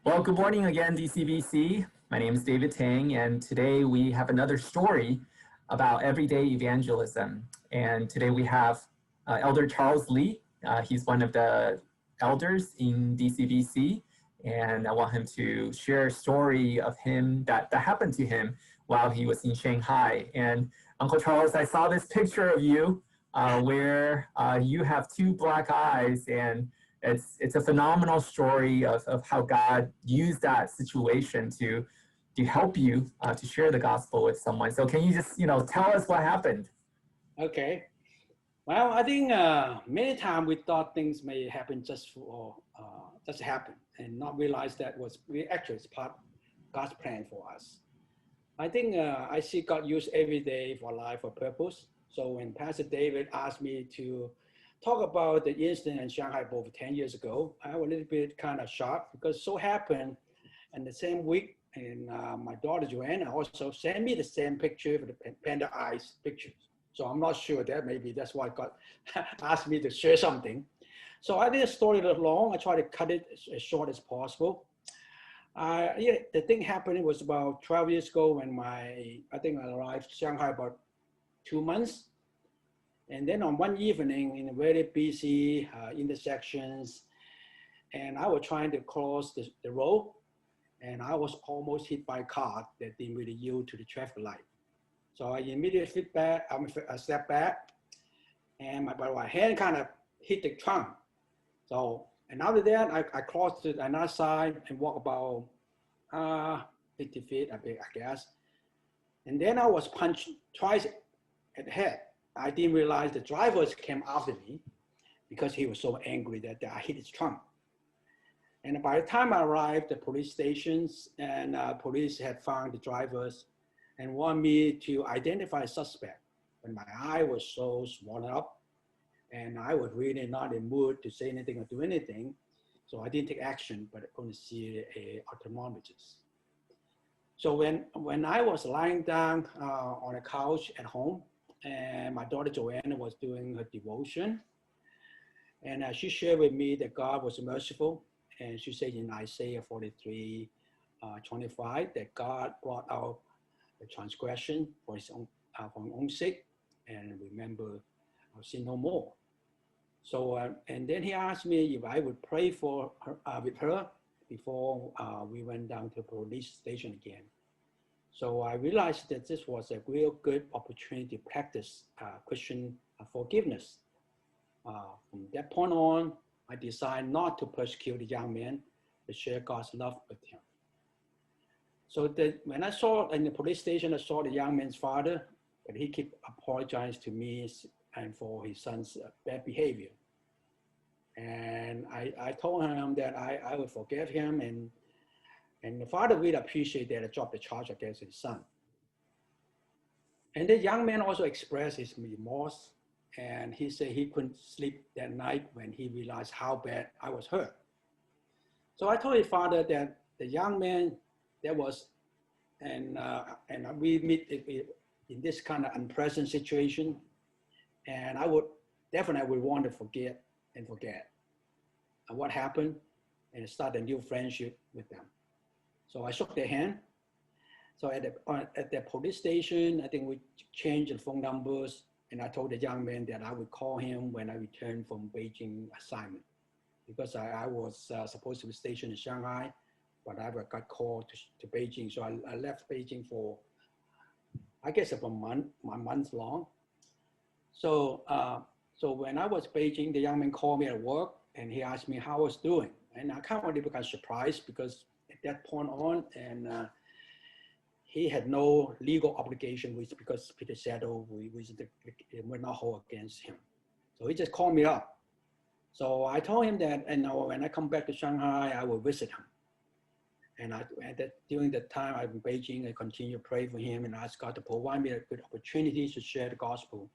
Well, good morning again, DCBC. My name is David Tang, and today we have another story about everyday evangelism. And today we have Elder Charles Lee. He's one of the elders in DCBC, and I want him to share a story of him that happened to him while he was in Shanghai. And Uncle Charles, I saw this picture of you where you have two black eyes, and it's a phenomenal story of how God used that situation to help you to share the gospel with someone. So can you just tell us what happened? Okay. Well, I think many times we thought things may happen just happen and not realize that was actually it's part of God's plan for us. I think I see God use every day for life for purpose. So when Pastor David asked me to talk about the incident in Shanghai over 10 years ago, I was a little bit kind of shocked because so happened in the same week, and my daughter Joanna also sent me the same picture for the panda eyes pictures. So I'm not sure that maybe that's why God asked me to share something. So I did a story a little long. I try to cut it as short as possible. The thing happened was about 12 years ago when I think I arrived in Shanghai about 2 months. And then on one evening in a very busy intersections, and I was trying to cross the road, and I was almost hit by a car that didn't really yield to the traffic light. So I immediately stepped back, and my hand kind of hit the trunk. So, and after that, I crossed to another side and walked about 50 feet, I guess. And then I was punched twice at the head. I didn't realize the drivers came after me because he was so angry that I hit his trunk. And by the time I arrived at the police stations, and police had found the drivers and wanted me to identify a suspect. But my eye was so swollen up, and I was really not in the mood to say anything or do anything. So I didn't take action, but I only see a ophthalmologist. So when I was lying down on a couch at home, and my daughter Joanna was doing her devotion, and she shared with me that God was merciful, and she said in Isaiah 43, 25, that God brought out the transgression for his own sake, and remember, I'll sin no more. So, and then he asked me if I would pray for her, with her before we went down to the police station again. So I realized that this was a real good opportunity to practice Christian forgiveness. From that point on, I decided not to persecute the young man, but share God's love with him. So when I saw in the police station, I saw the young man's father, but he kept apologizing to me and for his son's bad behavior. And I told him that I would forgive him, and the father really appreciated that I dropped the charge against his son. And the young man also expressed his remorse, and he said he couldn't sleep that night when he realized how bad I was hurt. So I told his father that the young man that was, and we meet in this kind of unpleasant situation, and I would definitely want to forget and forget what happened and start a new friendship with them. So I shook their hand. So at the police station, I think we changed the phone numbers, and I told the young man that I would call him when I returned from Beijing assignment, because I was supposed to be stationed in Shanghai, but I got called to Beijing. So I left Beijing for, I guess, about a month long. So so when I was Beijing, the young man called me at work, and he asked me how I was doing, and I kind of got surprised because at that point on, and he had no legal obligation because Peter Settle, we're not hold against him. So he just called me up. So I told him that, and when I come back to Shanghai, I will visit him. And during the time I'm in Beijing, I continue to pray for him and ask God to provide me a good opportunity to share the gospel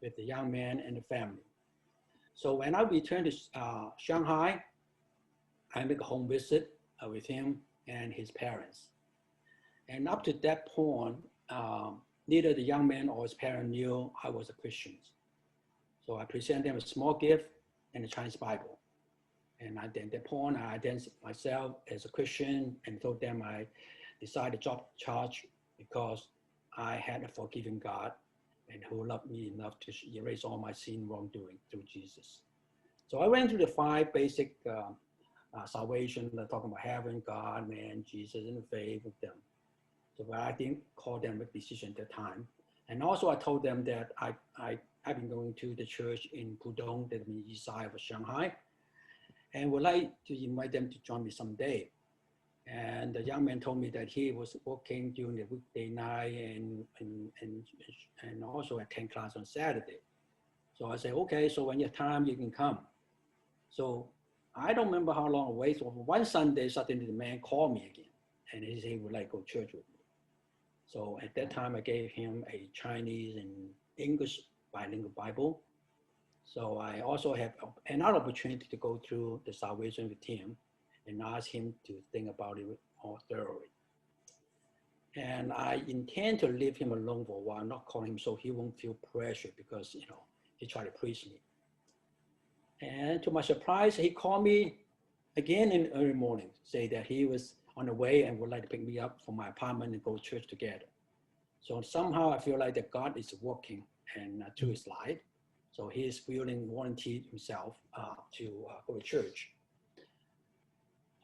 with the young man and the family. So when I returned to Shanghai, I make a home visit with him and his parents. And up to that point, neither the young man or his parents knew I was a Christian. So I presented them a small gift and a Chinese Bible. And at that point, I identified myself as a Christian and told them I decided to drop charge because I had a forgiving God and who loved me enough to erase all my sin wrongdoing through Jesus. So I went through the 5 basic salvation, talking about heaven, God, man, Jesus, and faith with them. So I didn't call them a decision at that time. And also I told them that I've been going to the church in Pudong, that means east side of Shanghai, and would like to invite them to join me someday. And the young man told me that he was working during the weekday night and also attend class on Saturday. So I said, okay, so when you have time, you can come. So I don't remember how long I waited. So one Sunday, suddenly the man called me again, and he said he would like to go to church with me. So at that time, I gave him a Chinese and English bilingual Bible. So I also have another opportunity to go through the salvation with him and ask him to think about it more thoroughly. And I intend to leave him alone for a while, not call him so he won't feel pressure because, he tried to preach me. And to my surprise, he called me again in the early morning, say that he was on the way and would like to pick me up from my apartment and go to church together. So somehow I feel like that God is working and through his life. So he is feeling warranted himself to go to church.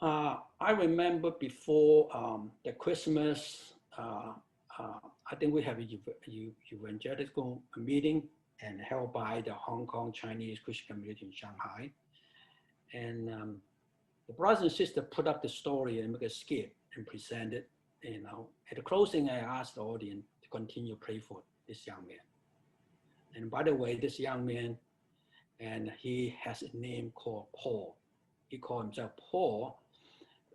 I remember before the Christmas, I think we have a evangelical meeting and held by the Hong Kong Chinese Christian community in Shanghai. And the brothers and sisters put up the story and make a skit and present it. At the closing, I asked the audience to continue to pray for this young man. And by the way, this young man, and he has a name called Paul. He called himself Paul.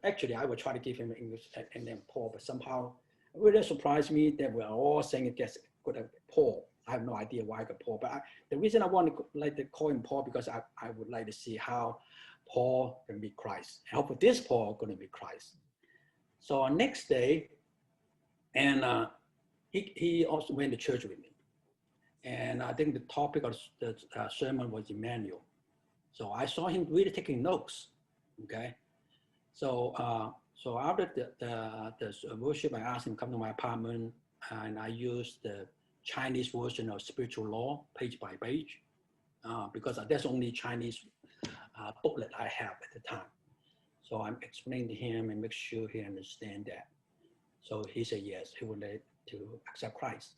Actually, I would try to give him an English name Paul, but somehow it really surprised me that we're all saying it gets good at Paul. I have no idea why I got Paul, but the reason I want to like to call him Paul because I would like to see how Paul can be Christ. And hopefully this Paul going to be Christ. So next day, and he also went to church with me. And I think the topic of the sermon was Emmanuel. So I saw him really taking notes, okay? So after the worship, I asked him to come to my apartment, and I used the Chinese version of spiritual law, page by page, because that's only Chinese booklet I have at the time. So I'm explaining to him and make sure he understands that. So he said yes, he would like to accept Christ.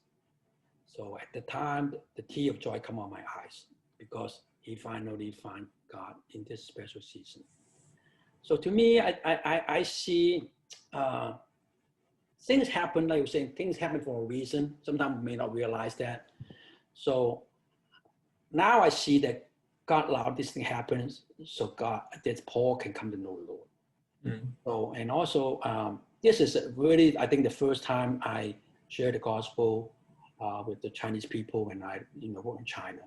So at the time, the tear of joy come on my eyes because he finally found God in this special season. So to me, I see things happen, like you're saying, things happen for a reason. Sometimes we may not realize that. So now I see that God allowed this thing happen so that Paul can come to know the Lord. Mm. So, and also, this is really, I think, the first time I shared the gospel with the Chinese people when I work in China.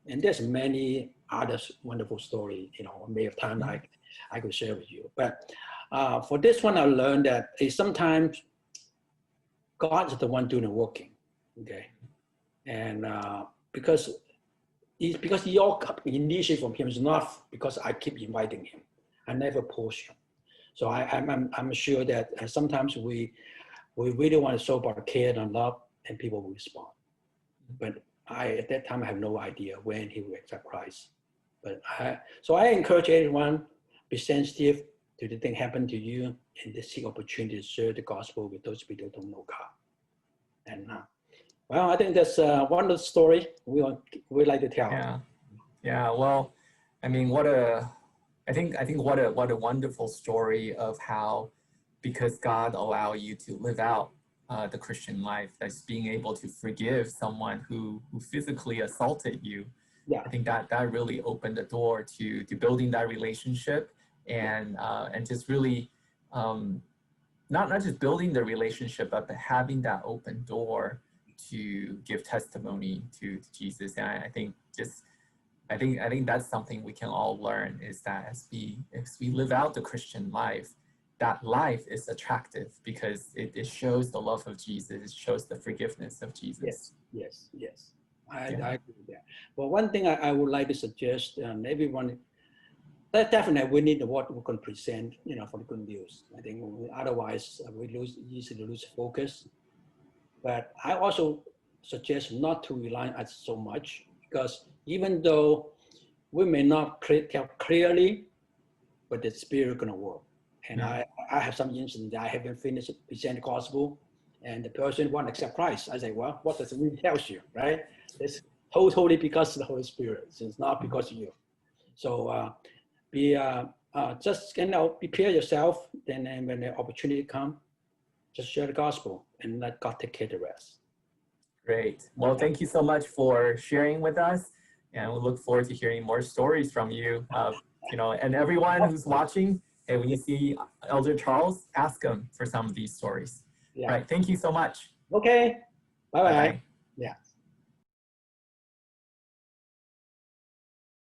And there's many other wonderful stories, maybe have time I could share with you. But for this one, I learned that sometimes God is the one doing the working, okay? And because your initiative from him is not because I keep inviting him. I never push him. So I'm sure that sometimes we really want to show our care and love, and people will respond. But at that time, I have no idea when he will accept Christ. But so I encourage everyone, be sensitive to the thing happen to you and to seek opportunity to share the gospel with those people who don't know God. And well, I think that's one of the story we like to tell. Yeah. Well, I mean, I think what a wonderful story of how, because God allowed you to live out the Christian life, that's being able to forgive someone who physically assaulted you. Yeah. I think that really opened the door to building that relationship and just really not just building the relationship, but having that open door to give testimony to Jesus. And I think that's something we can all learn, is that as we live out the Christian life, that life is attractive because it shows the love of Jesus. It shows the forgiveness of Jesus. Yes. I agree with that. But one thing I would like to suggest, everyone definitely we need what we can present, for the good news. I think otherwise we easily lose focus. But I also suggest not to rely on it so much, because even though we may not tell clearly, but the Spirit gonna work. And I have some instance that I haven't finished presenting the gospel, and the person won't accept Christ. I say, well, what does it really tell you, right? It's totally because of the Holy Spirit. It's not because of you. So just prepare yourself. Then when the opportunity comes, just share the gospel and let God take care of the rest. Great. Well, thank you so much for sharing with us, and we look forward to hearing more stories from you. And everyone who's watching, and when you see Elder Charles, ask him for some of these stories. Yeah. All right. Thank you so much. Okay. Bye-bye. Bye-bye.